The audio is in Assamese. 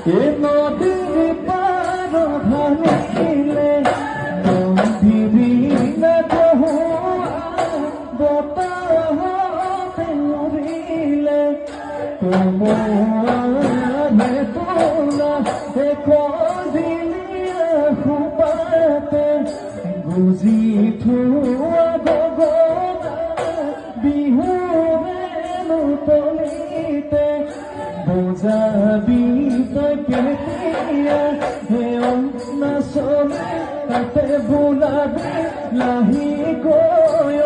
এ নদীৰ পাৰ ভাঙিলে দিবি না কহু বতাহতে উড়িলে তোমাৰে তোলা দিলিয়া খুপাতে গুজি থোৱা গগনা বিহুৰে নুতলিতে বুজাবি তই কেতিয়া নাচলে তাতে বোলাবি লাহি গৈ